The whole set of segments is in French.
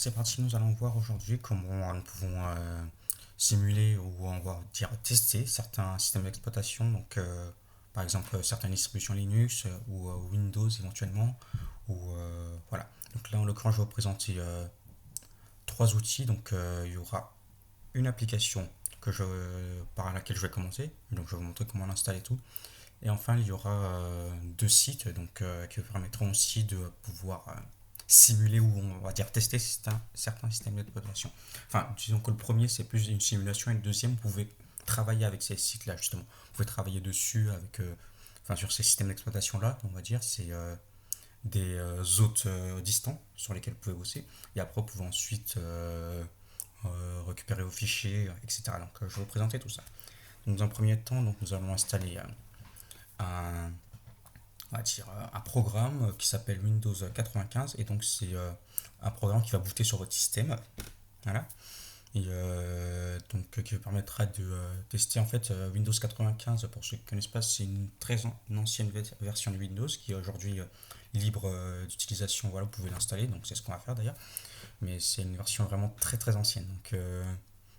C'est parti, nous allons voir aujourd'hui comment nous pouvons simuler ou on va dire tester certains systèmes d'exploitation, donc par exemple certaines distributions Linux ou Windows éventuellement, ou voilà. Donc là en l'occurrence je vais vous présenter trois outils, donc il y aura une application par laquelle je vais commencer, donc je vais vous montrer comment l'installer et tout. Et enfin, il y aura deux sites donc, qui vous permettront aussi de pouvoir simuler ou on va dire tester certains systèmes d'exploitation. Enfin, disons que le premier c'est plus une simulation et le deuxième, vous pouvez travailler avec ces sites-là justement. Vous pouvez travailler dessus avec, enfin, sur ces systèmes d'exploitation-là, on va dire, c'est des hôtes distants sur lesquels vous pouvez bosser. Et après, vous pouvez ensuite récupérer vos fichiers, etc. Donc, je vais vous présenter tout ça. Donc, dans un premier temps, donc, nous allons installer un, on va dire, un programme qui s'appelle Windows 95 et donc c'est un programme qui va booter sur votre système. Voilà. Et donc qui vous permettra de tester en fait Windows 95. Pour ceux qui ne connaissent pas, c'est une ancienne version de Windows qui est aujourd'hui libre d'utilisation. Voilà, vous pouvez l'installer, donc c'est ce qu'on va faire d'ailleurs. Mais c'est une version vraiment très très ancienne. Donc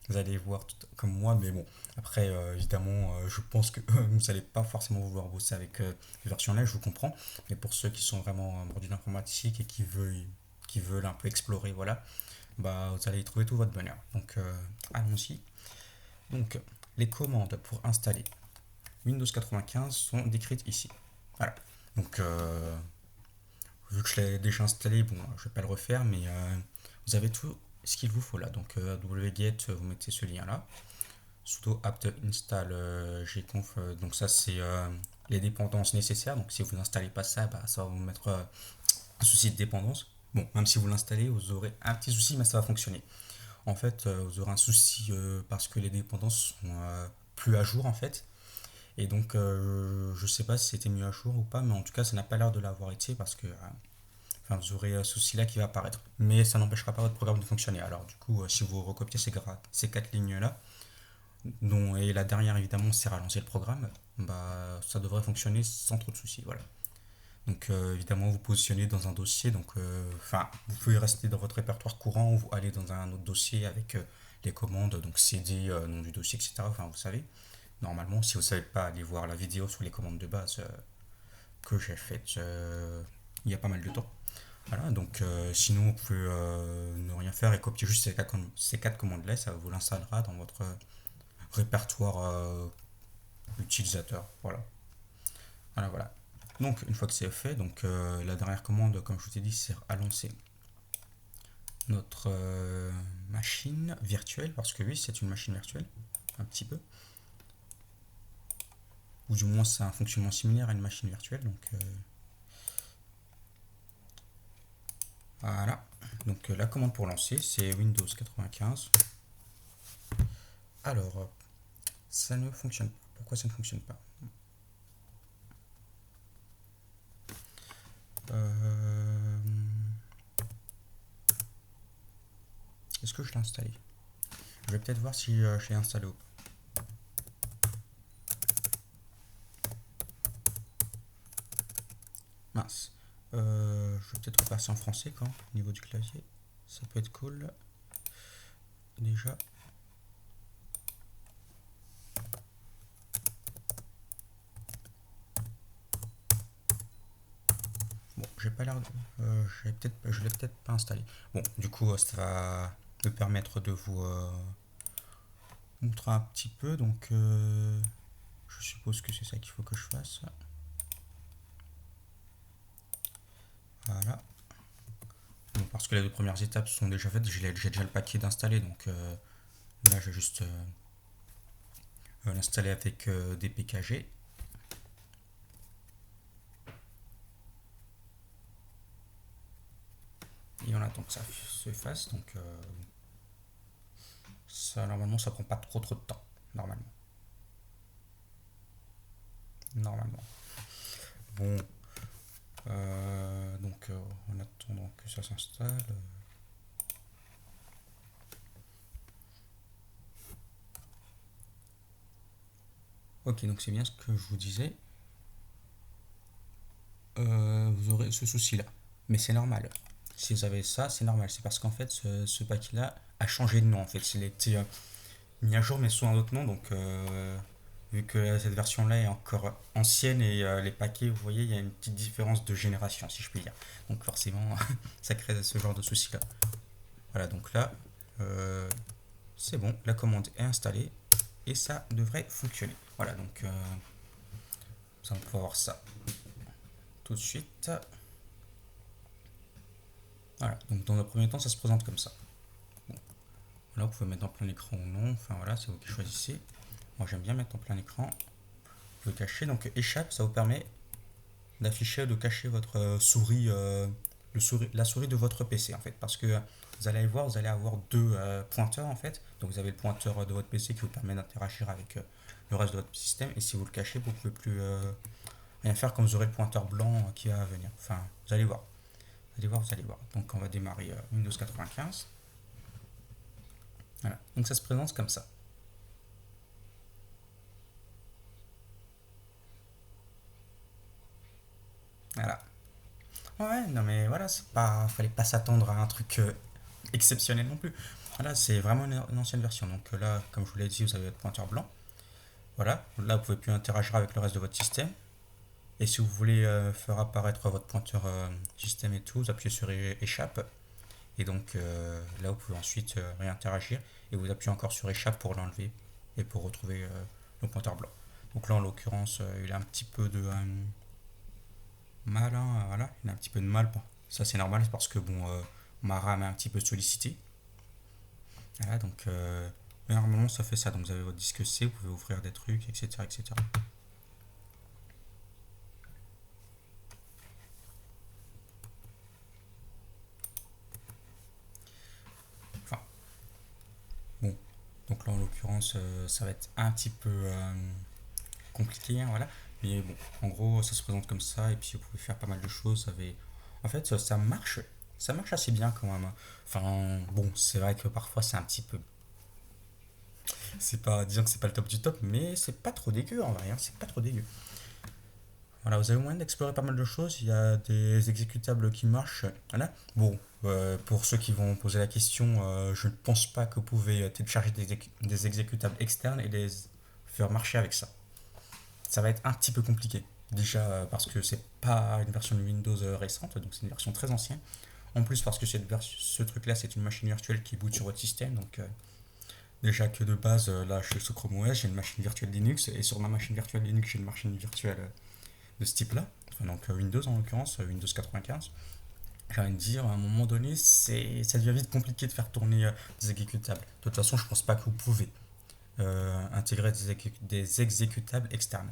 vous allez voir tout comme moi, mais bon, après évidemment, je pense que vous n'allez pas forcément vouloir bosser avec les versions là, je vous comprends. Mais pour ceux qui sont vraiment mordus d'informatique et qui veulent un peu explorer, voilà, bah vous allez y trouver tout votre bonheur. Donc allons-y. Donc les commandes pour installer Windows 95 sont décrites ici. Voilà. Donc vu que je l'ai déjà installé, bon, je vais pas le refaire, mais vous avez tout ce qu'il vous faut là. Donc wget, vous mettez ce lien là. Sudo apt install gconf, donc ça c'est les dépendances nécessaires. Donc si vous n'installez pas ça, bah, ça va vous mettre un souci de dépendance. Bon, même si vous l'installez, vous aurez un petit souci, mais ça va fonctionner. En fait, vous aurez un souci parce que les dépendances sont plus à jour en fait. Et donc, je sais pas si c'était mis à jour ou pas, mais en tout cas, ça n'a pas l'air de l'avoir été parce que enfin, vous aurez ce souci-là qui va apparaître. Mais ça n'empêchera pas votre programme de fonctionner. Alors, du coup, si vous recopiez ces quatre lignes-là, dont, et la dernière évidemment, c'est relancer le programme, bah, ça devrait fonctionner sans trop de soucis. Voilà. Donc, évidemment, vous positionnez dans un dossier. Donc, enfin, vous pouvez rester dans votre répertoire courant ou aller dans un autre dossier avec les commandes, donc CD, nom du dossier, etc. Enfin, vous savez. Normalement, si vous ne savez pas, allez voir la vidéo sur les commandes de base que j'ai faite il y a pas mal de temps. Voilà, donc sinon vous pouvez ne rien faire et copier juste ces quatre commandes-là, ça vous l'installera dans votre répertoire utilisateur. Voilà. Voilà, voilà. Donc une fois que c'est fait, donc la dernière commande, comme je vous ai dit, sert à lancer notre machine virtuelle, parce que oui, c'est une machine virtuelle, un petit peu. Ou du moins c'est un fonctionnement similaire à une machine virtuelle, donc voilà. Donc la commande pour lancer, c'est Windows 95. Alors, ça ne fonctionne pas. Pourquoi ça ne fonctionne pas? Euh, Est-ce que je l'ai installé? Je vais peut-être voir si je l'ai installé ou pas. Mince. Je vais peut-être repasser en français quand, au niveau du clavier. Ça peut être cool. Déjà. Bon, j'ai pas l'air. Je l'ai peut-être pas installé. Bon, du coup, ça va me permettre de vous montrer un petit peu. Donc, je suppose que c'est ça qu'il faut que je fasse. Voilà. Bon, parce que les deux premières étapes sont déjà faites, j'ai déjà le paquet d'installer. Donc là, je vais juste l'installer avec des PKG. Et on attend que ça se fasse. Donc ça, normalement, ça prend pas trop de temps. Normalement. Normalement. Bon. Donc en attendant que ça s'installe. Ok, donc c'est bien ce que je vous disais. Vous aurez ce souci-là. Mais c'est normal. si vous avez ça, c'est normal. C'est parce qu'en fait, ce paquet-là a changé de nom. En fait, il a été mis à jour, mais sous un autre nom. Donc, vu que cette version-là est encore ancienne et les paquets, vous voyez, il y a une petite différence de génération, si je puis dire. Donc, forcément, ça crée ce genre de soucis-là. Voilà, donc là, c'est bon. La commande est installée et ça devrait fonctionner. Voilà, donc, nous allons pouvoir voir ça tout de suite. Voilà, donc dans le premier temps, ça se présente comme ça. Bon. Là, vous pouvez mettre en plein écran ou non. Enfin voilà, c'est vous qui choisissez. Moi, j'aime bien mettre en plein écran. Vous pouvez cacher. Donc, échappe, ça vous permet d'afficher, de cacher votre souris, la souris de votre PC en fait. Parce que vous allez voir, vous allez avoir deux pointeurs en fait. Donc, vous avez le pointeur de votre PC qui vous permet d'interagir avec le reste de votre système. Et si vous le cachez, vous ne pouvez plus rien faire comme vous aurez le pointeur blanc qui va venir. Enfin, vous allez voir. Vous allez voir, vous allez voir. Donc on va démarrer Windows 95. Voilà. Donc ça se présente comme ça. Voilà. Ouais, non mais voilà, c'est pas, fallait pas s'attendre à un truc exceptionnel non plus. Voilà, c'est vraiment une ancienne version. Donc là, comme je vous l'ai dit, vous avez votre pointeur blanc. Voilà, là vous pouvez plus interagir avec le reste de votre système. Et si vous voulez faire apparaître votre pointeur système et tout, vous appuyez sur échappe. Et donc là, vous pouvez ensuite réinteragir et vous appuyez encore sur échappe pour l'enlever et pour retrouver le pointeur blanc. Donc là, en l'occurrence, il a un petit peu de mal, hein, voilà, il a un petit peu de mal. Ça, c'est normal parce que bon, ma RAM est un petit peu sollicitée. Voilà, donc mais normalement, ça fait ça. Donc vous avez votre disque C, vous pouvez ouvrir des trucs, etc., etc. Enfin, bon, donc là, en l'occurrence, ça va être un petit peu compliqué, hein, voilà. Mais bon, en gros, ça se présente comme ça, et puis vous pouvez faire pas mal de choses. En fait, ça marche assez bien quand même. Enfin, bon, c'est vrai que parfois c'est un petit peu, c'est pas, disons que c'est pas le top du top, mais c'est pas trop dégueu en vrai, hein, c'est pas trop dégueu. Voilà, vous avez moyen d'explorer pas mal de choses. Il y a des exécutables qui marchent. Voilà. Bon, pour ceux qui vont poser la question, je ne pense pas que vous pouvez télécharger des exécutables externes et les faire marcher avec ça. Ça va être un petit peu compliqué. Déjà parce que c'est pas une version de Windows récente, donc c'est une version très ancienne. En plus parce que ce truc-là, c'est une machine virtuelle qui boot sur votre système, donc déjà que de base, là, je suis sous Chrome OS, j'ai une machine virtuelle Linux, et sur ma machine virtuelle Linux, j'ai une machine virtuelle de ce type-là, enfin, donc Windows en l'occurrence, Windows 95. J'ai envie de dire, à un moment donné, ça devient vite compliqué de faire tourner des exécutables. De toute façon, je pense pas que vous pouvez intégrer des exécutables externes.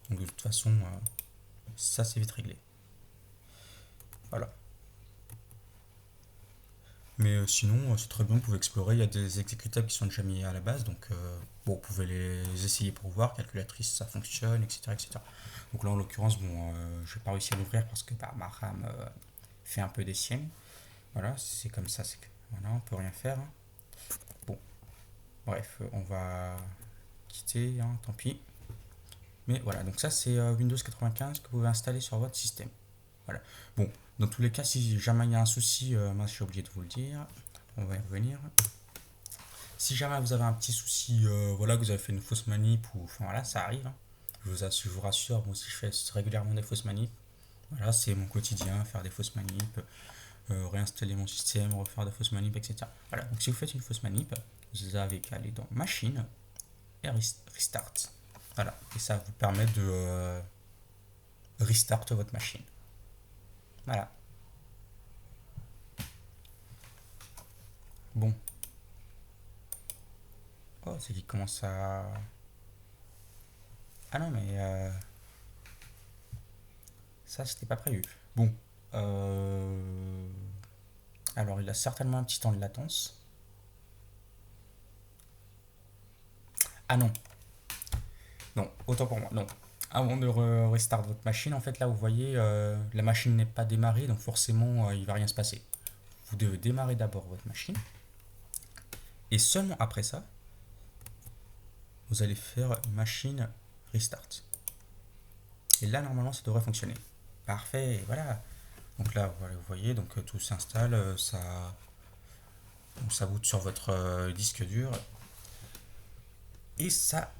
Donc de toute façon, ça c'est vite réglé. Voilà. Mais sinon, c'est très bien, vous pouvez explorer. Il y a des exécutables qui sont déjà mis à la base, donc bon, vous pouvez les essayer pour voir. Calculatrice, ça fonctionne, etc., etc. Donc là, en l'occurrence, bon, je n'ai pas réussi à l'ouvrir parce que bah, ma RAM fait un peu des siennes. Voilà, c'est comme ça, c'est que voilà, on peut rien faire, hein. Bon, bref, on va quitter, hein, tant pis. Mais voilà, donc ça c'est Windows 95 que vous pouvez installer sur votre système. Voilà. Bon, dans tous les cas, si jamais il y a un souci, moi j'ai oublié de vous le dire, on va y revenir. Si jamais vous avez un petit souci, voilà, que vous avez fait une fausse manip, ou enfin voilà, ça arrive, hein. Je vous rassure, moi aussi je fais régulièrement des fausses manips. Voilà, c'est mon quotidien, faire des fausses manips, réinstaller mon système, refaire des fausses manips, etc. Voilà, donc si vous faites une fausse manip, vous avez qu'à aller dans Machine et Restart. Voilà, et ça vous permet de restart votre machine. Voilà. Bon. Oh, c'est qu'il commence à... Ah non, mais ça, c'était pas prévu. Bon. Alors, il a certainement un petit temps de latence. Ah non. Non, autant pour moi. Non. Avant de restart votre machine, en fait, là, vous voyez, la machine n'est pas démarrée, donc forcément, il va rien se passer. Vous devez démarrer d'abord votre machine. Et seulement après ça, vous allez faire machine restart. Et là, normalement, ça devrait fonctionner. Parfait, voilà. Donc là, voilà, vous voyez, donc tout s'installe, ça boot sur votre disque dur et ça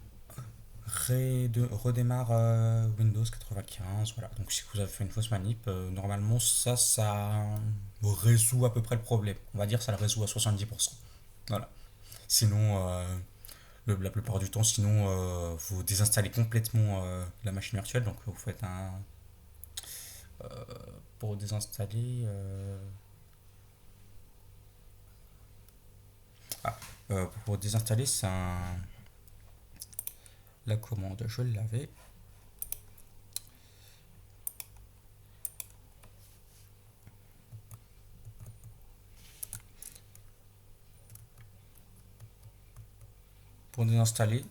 redémarre Windows 95. Voilà. Donc si vous avez fait une fausse manip, normalement ça résout à peu près le problème. On va dire que ça le résout à 70%. Voilà. Sinon, la plupart du temps, sinon vous désinstallez complètement la machine virtuelle. Donc vous faites un pour désinstaller. Ah, pour désinstaller, c'est la commande. Je l'avais. Pour désinstaller,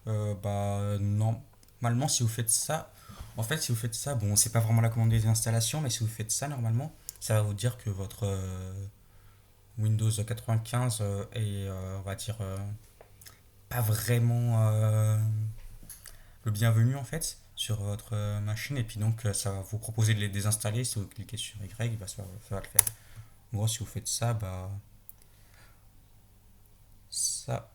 normalement, si vous faites ça, en fait, si vous faites ça, bon, c'est pas vraiment la commande de désinstallation, mais si vous faites ça, normalement, ça va vous dire que votre Windows 95 est, on va dire, pas vraiment le bienvenu, en fait, sur votre machine. Et puis donc, ça va vous proposer de les désinstaller. Si vous cliquez sur Y, bah, ça va le faire. En gros, si vous faites ça, bah, ça,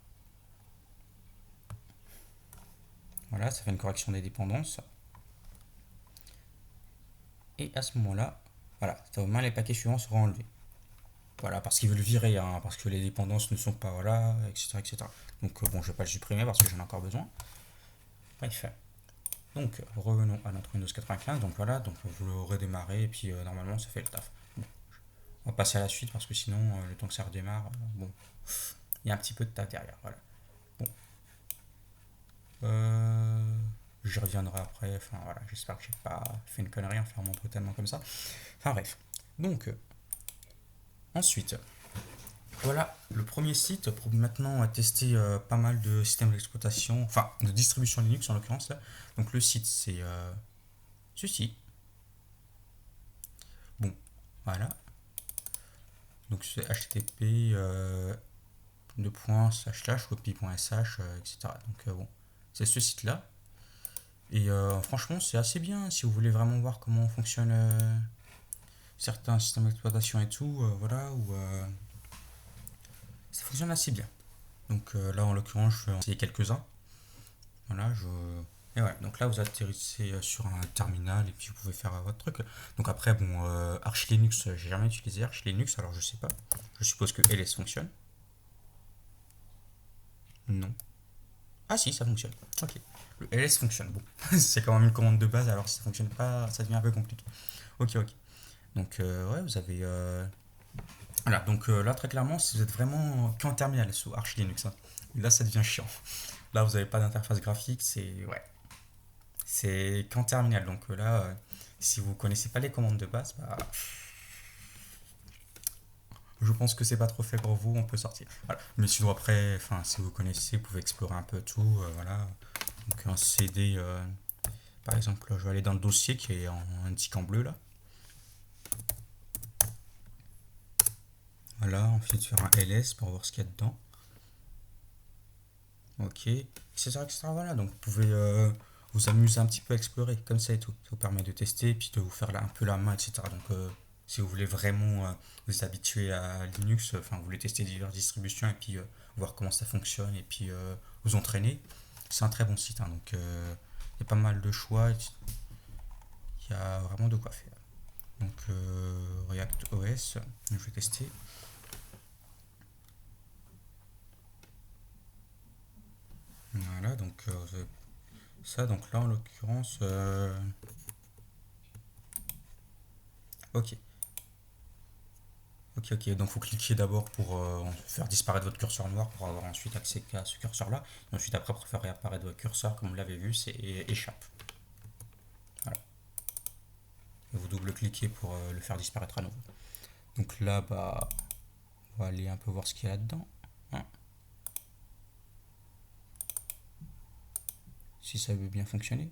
voilà, ça fait une correction des dépendances. Et à ce moment-là, voilà, au moins les paquets suivants seront enlevés. Voilà, parce qu'ils veulent virer, hein, parce que les dépendances ne sont pas, voilà, etc. etc. Donc bon, je ne vais pas le supprimer parce que j'en ai encore besoin. Bref. Donc revenons à notre Windows 95. Donc voilà, donc vous le redémarrez et puis normalement ça fait le taf. Bon, on va passer à la suite parce que sinon, le temps que ça redémarre, bon, il y a un petit peu de taf derrière. Voilà. Bon. J'y reviendrai après. Enfin voilà, j'espère que j'ai pas fait une connerie en fermant brutalement comme ça. Enfin bref. Donc ensuite, voilà le premier site pour maintenant tester pas mal de systèmes d'exploitation, enfin de distribution Linux en l'occurrence là. Donc le site c'est ceci. Bon, voilà. Donc c'est http copy.sh, etc. Donc bon, c'est ce site là. Et franchement c'est assez bien si vous voulez vraiment voir comment fonctionnent certains systèmes d'exploitation et tout, voilà, où ça fonctionne assez bien. Donc là en l'occurrence je vais en essayer quelques-uns. Voilà, et ouais, donc là vous atterrissez sur un terminal et puis vous pouvez faire votre truc. Donc après, bon, Arch Linux, j'ai jamais utilisé Arch Linux, alors je sais pas. Je suppose que LS fonctionne. Non. Ah si, ça fonctionne. Ok. Le LS fonctionne. Bon, c'est quand même une commande de base, alors si ça fonctionne pas, ça devient un peu compliqué. Ok, ok. Donc ouais, vous avez... Voilà, donc là très clairement, si vous êtes vraiment qu'en terminal sous Arch Linux, hein, là ça devient chiant. Là vous n'avez pas d'interface graphique, c'est... Ouais, c'est qu'en terminal. Donc là, si vous connaissez pas les commandes de base, bah, je pense que c'est pas trop fait pour vous, on peut sortir. Voilà. Mais sinon après, enfin, si vous connaissez, vous pouvez explorer un peu tout. Voilà. Donc un CD, par exemple, je vais aller dans le dossier qui est en indique en bleu là. Voilà, ensuite faire un ls pour voir ce qu'il y a dedans. Ok, etc., etc. Voilà, donc vous pouvez vous amuser un petit peu à explorer comme ça et tout. Ça vous permet de tester et puis de vous faire un peu la main, etc. Donc si vous voulez vraiment vous habituer à Linux, enfin vous voulez tester diverses distributions et puis voir comment ça fonctionne et puis vous entraîner, c'est un très bon site, hein. Donc il y a pas mal de choix, il y a vraiment de quoi faire. Donc React OS, je vais tester. Voilà, donc ça, donc là en l'occurrence, ok. Ok, ok, donc vous cliquez d'abord pour faire disparaître votre curseur noir pour avoir ensuite accès à ce curseur là. Et ensuite, après, pour faire réapparaître votre curseur, comme vous l'avez vu, c'est échappe. Voilà. Et vous double-cliquez pour le faire disparaître à nouveau. Donc là, bah, on va aller un peu voir ce qu'il y a là-dedans, hein. Si ça veut bien fonctionner.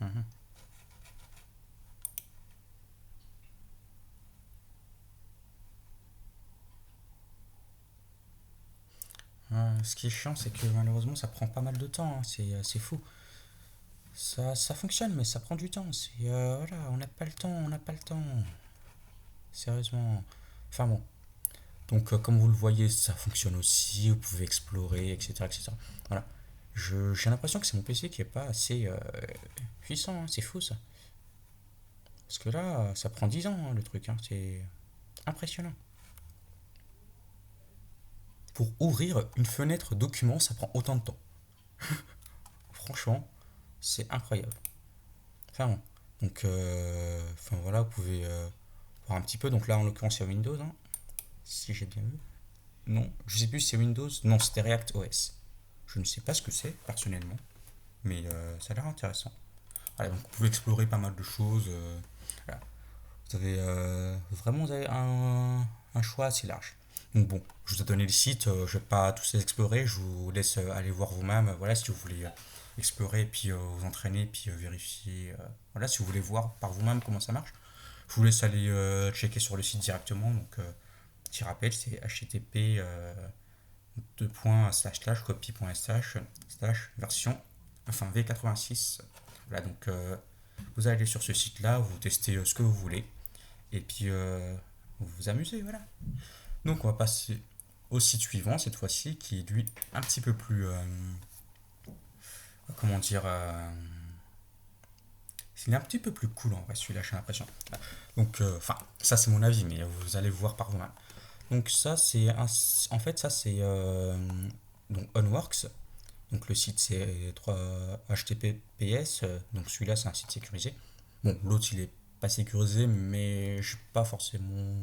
Mhm. ce qui est chiant, c'est que malheureusement, ça prend pas mal de temps, hein. C'est fou. Ça fonctionne, mais ça prend du temps. Voilà, on n'a pas le temps, on n'a pas le temps. Sérieusement. Enfin bon. Donc, comme vous le voyez, ça fonctionne aussi. Vous pouvez explorer, etc., etc. Voilà. J'ai l'impression que c'est mon PC qui est pas assez puissant, hein. C'est fou ça. Parce que là, ça prend 10 ans, hein, le truc, hein. C'est impressionnant. Pour ouvrir une fenêtre document, ça prend autant de temps. Franchement, c'est incroyable. Enfin bon. Donc, enfin voilà, vous pouvez voir un petit peu. Donc là, en l'occurrence, il y a Windows, hein, si j'ai bien vu. Non, je sais plus si c'est Windows. Non, c'était React OS. Je ne sais pas ce que c'est, personnellement, mais ça a l'air intéressant. Voilà, donc vous pouvez explorer pas mal de choses. Voilà. Vous avez un choix assez large. Donc bon, je vous ai donné le site, je ne vais pas tous les explorer, je vous laisse aller voir vous-même. Voilà, si vous voulez explorer et puis vous entraîner, puis vérifier. Voilà, si vous voulez voir par vous-même comment ça marche, je vous laisse aller checker sur le site directement. Donc, petit rappel, c'est http copy.sh version enfin v86. Voilà, donc vous allez sur ce site-là, vous testez ce que vous voulez et puis vous vous amusez, voilà. Donc on va passer au site suivant cette fois-ci qui est lui un petit peu plus comment dire il est un petit peu plus cool en vrai celui-là j'ai l'impression. Donc enfin ça c'est mon avis mais vous allez voir par vous-même. Donc ça c'est en fait ça c'est donc Onworks. Donc le site c'est 3 HTTPS, donc celui-là c'est un site sécurisé. Bon, l'autre il est pas sécurisé, mais j'ai pas forcément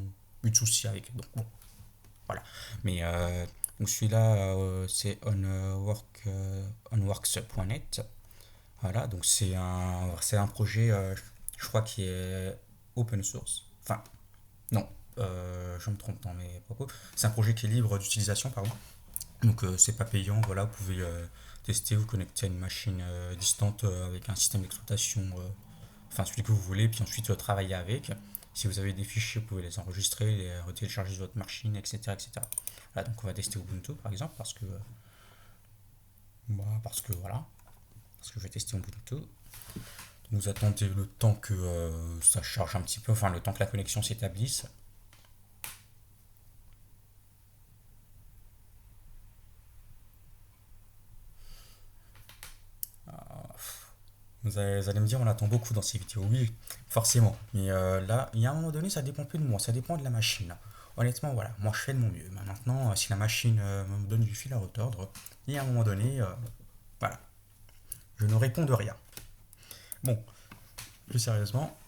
eu de soucis avec. Donc bon, voilà. Mais donc celui-là c'est onworks.net. Voilà, donc c'est un projet, je crois qui est open source. Enfin, non, je me trompe dans mes propos. C'est un projet qui est libre d'utilisation, pardon. Donc c'est pas payant, voilà, vous pouvez tester, vous connecter à une machine distante avec un système d'exploitation, enfin celui que vous voulez, puis ensuite travailler avec. Si vous avez des fichiers, vous pouvez les enregistrer, les télécharger sur votre machine, etc., etc. Voilà, donc on va tester Ubuntu par exemple, voilà, parce que je vais tester Ubuntu. Vous attendez le temps que ça charge un petit peu, enfin le temps que la connexion s'établisse. Vous allez me dire, on attend beaucoup dans ces vidéos. Oui, forcément. Mais là, il y a un moment donné, ça dépend plus de moi, ça dépend de la machine. Là. Honnêtement, voilà, moi je fais de mon mieux. Mais maintenant, si la machine me donne du fil à retordre, il y a un moment donné, voilà, je ne réponds de rien. Bon, plus sérieusement,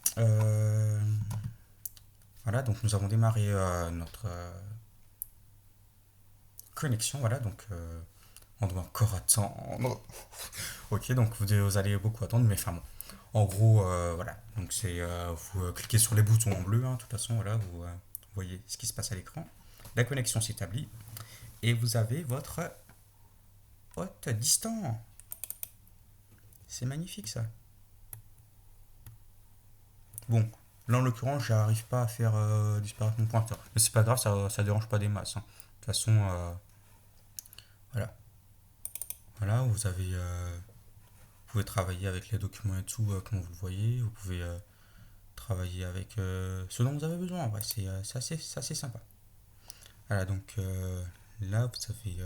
voilà, donc nous avons démarré notre connexion. Voilà, donc on doit encore attendre. Ok, donc vous allez beaucoup attendre, mais enfin bon. En gros, voilà. Donc c'est vous cliquez sur les boutons en bleu, hein, de toute façon, voilà, vous voyez ce qui se passe à l'écran. La connexion s'établit et vous avez votre hôte distant. C'est magnifique ça. Bon, là en l'occurrence, j'arrive pas à faire disparaître mon pointeur, mais c'est pas grave, ça dérange pas des masses, hein. De toute façon, voilà. Voilà, vous pouvez travailler avec les documents et tout, comme vous le voyez. Vous pouvez travailler avec ce dont vous avez besoin. En vrai, c'est assez sympa. Voilà, donc là, vous avez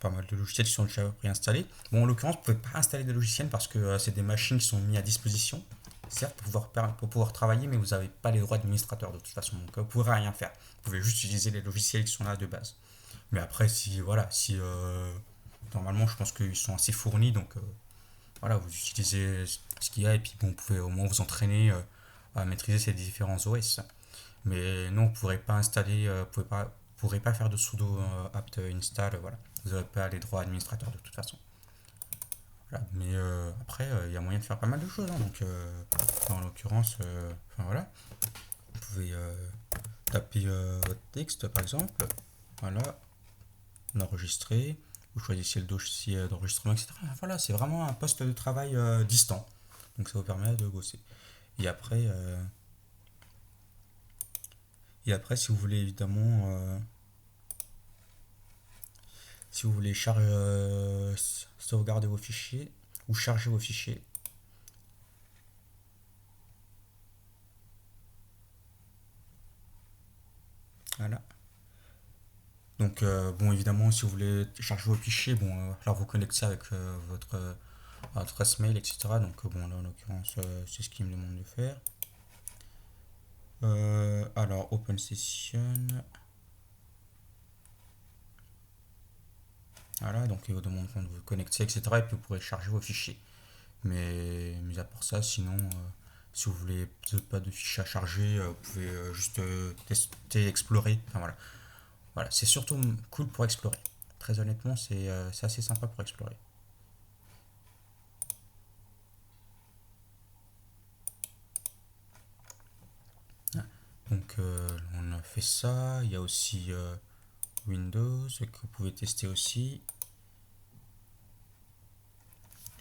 pas mal de logiciels qui sont déjà préinstallés. Bon, en l'occurrence, vous ne pouvez pas installer des logiciels parce que c'est des machines qui sont mises à disposition, certes, pour pouvoir travailler, mais vous n'avez pas les droits d'administrateur de toute façon. Donc, vous ne pourrez rien faire. Vous pouvez juste utiliser les logiciels qui sont là de base. Mais après, si normalement, je pense qu'ils sont assez fournis, donc voilà, vous utilisez ce qu'il y a et puis bon, vous pouvez au moins vous entraîner à maîtriser ces différents OS. Mais non, vous ne pourrez pas installer, pourrez pas faire de sudo apt install, voilà. Vous n'aurez pas les droits administrateurs de toute façon. Voilà. Mais après, il y a moyen de faire pas mal de choses, hein. Donc, en l'occurrence, enfin voilà, vous pouvez taper votre texte par exemple, voilà, l'enregistrer, vous choisissez le dossier d'enregistrement, etc. Voilà, c'est vraiment un poste de travail distant. Donc ça vous permet de bosser. Et après, euh, et après si vous voulez évidemment Si vous voulez sauvegarder vos fichiers ou charger vos fichiers. Voilà. Donc, bon, évidemment, si vous voulez charger vos fichiers, bon, alors vous connectez avec votre adresse mail, etc. Donc, bon, là, en l'occurrence, c'est ce qu'il me demande de faire. Alors, Open Session. Voilà, donc il vous demande de vous connecter, etc. Et puis vous pourrez charger vos fichiers. Mais, mis à part ça, sinon, si vous voulez pas de fichiers à charger, vous pouvez juste tester, explorer. Enfin, voilà. Voilà, c'est surtout cool pour explorer. Très honnêtement, c'est assez sympa pour explorer. Donc, on a fait ça. Il y a aussi Windows que vous pouvez tester aussi.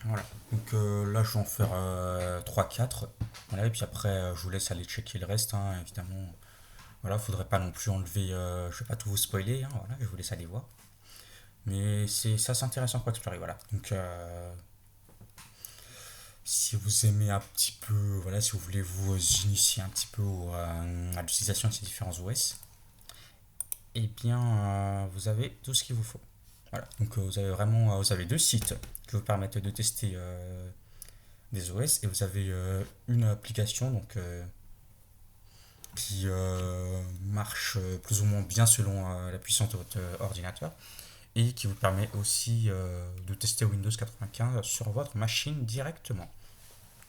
Voilà. Donc là, je vais en faire 3-4. Voilà, et puis après, je vous laisse aller checker le reste, hein, évidemment. Voilà, faudrait pas non plus enlever. Je vais pas tout vous spoiler, hein, voilà, je vous laisse aller voir. Mais c'est intéressant pour explorer, voilà. Donc, si vous aimez un petit peu, voilà, si vous voulez vous initier un petit peu à l'utilisation de ces différents OS, eh bien, vous avez tout ce qu'il vous faut. Voilà. Donc, vous avez vraiment, vous avez deux sites qui vous permettent de tester des OS et vous avez une application donc qui marche plus ou moins bien selon la puissance de votre ordinateur et qui vous permet aussi de tester Windows 95 sur votre machine directement.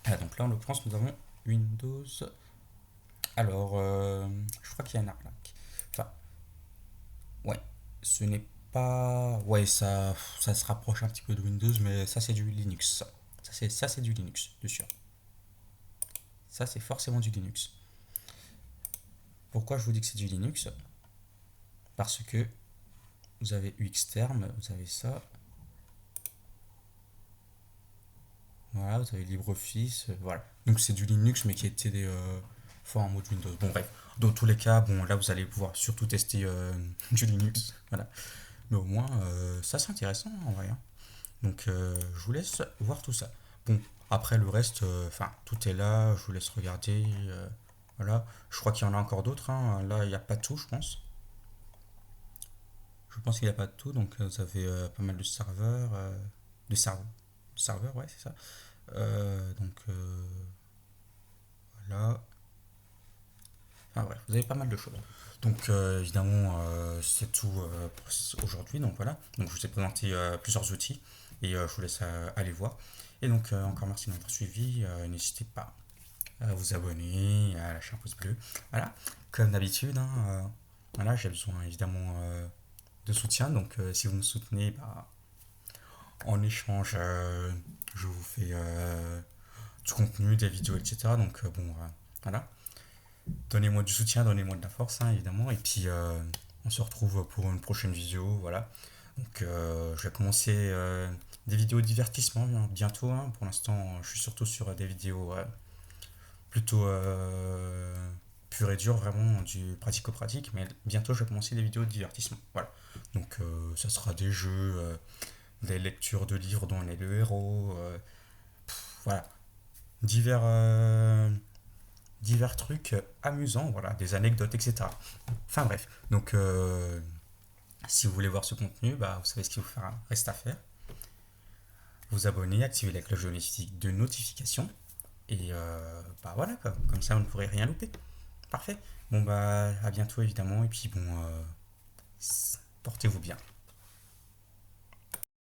Ah, donc là, en l'occurrence, nous avons Windows. Alors, je crois qu'il y a une arnaque. Enfin, ouais, ce n'est pas. Ouais, ça se rapproche un petit peu de Windows, mais ça, c'est du Linux. Ça, c'est du Linux, de sûr. Ça, c'est forcément du Linux. Pourquoi je vous dis que c'est du Linux? Parce que vous avez Xterm, vous avez ça. Voilà, vous avez LibreOffice, voilà. Donc c'est du Linux, mais qui était fait en mode Windows. Bon, bref. Dans tous les cas, bon, là, vous allez pouvoir surtout tester du Linux. Voilà. Mais au moins, ça, c'est intéressant, en vrai, hein. Donc, je vous laisse voir tout ça. Bon, après, le reste, enfin, tout est là. Je vous laisse regarder. Voilà. Je crois qu'il y en a encore d'autres, hein. Là, il n'y a pas de tout, je pense. Je pense qu'il n'y a pas de tout. Donc, vous avez pas mal de serveurs. De serveurs. Serveurs, ouais, c'est ça. Donc, voilà. Enfin, bref, vous avez pas mal de choses. Donc, évidemment, c'est tout pour aujourd'hui. Donc, voilà. Donc, je vous ai présenté plusieurs outils et je vous laisse aller voir. Et donc, encore merci de m'avoir suivi. N'hésitez pas à vous abonner, à lâcher un pouce bleu. Voilà. Comme d'habitude, hein, voilà, j'ai besoin évidemment de soutien. Donc, si vous me soutenez, bah, en échange, je vous fais du contenu, des vidéos, etc. Donc, bon, voilà. Donnez-moi du soutien, donnez-moi de la force, hein, évidemment. Et puis, on se retrouve pour une prochaine vidéo. Voilà. Donc, je vais commencer des vidéos de divertissement bientôt, hein. Pour l'instant, je suis surtout sur des vidéos plutôt pures et dures, vraiment du pratico-pratique. Mais bientôt, je vais commencer des vidéos de divertissement. Voilà. Donc, ça sera des jeux, des lectures de livres dont on est le héros. Voilà. Divers. Divers trucs amusants, voilà, des anecdotes, etc. Enfin bref, donc si vous voulez voir ce contenu, bah, vous savez ce qu'il vous reste à faire. Vous abonner, activer la cloche de notification, et bah voilà, quoi. Comme ça vous ne pourrez rien louper. Parfait. Bon bah à bientôt évidemment, et puis bon, portez-vous bien.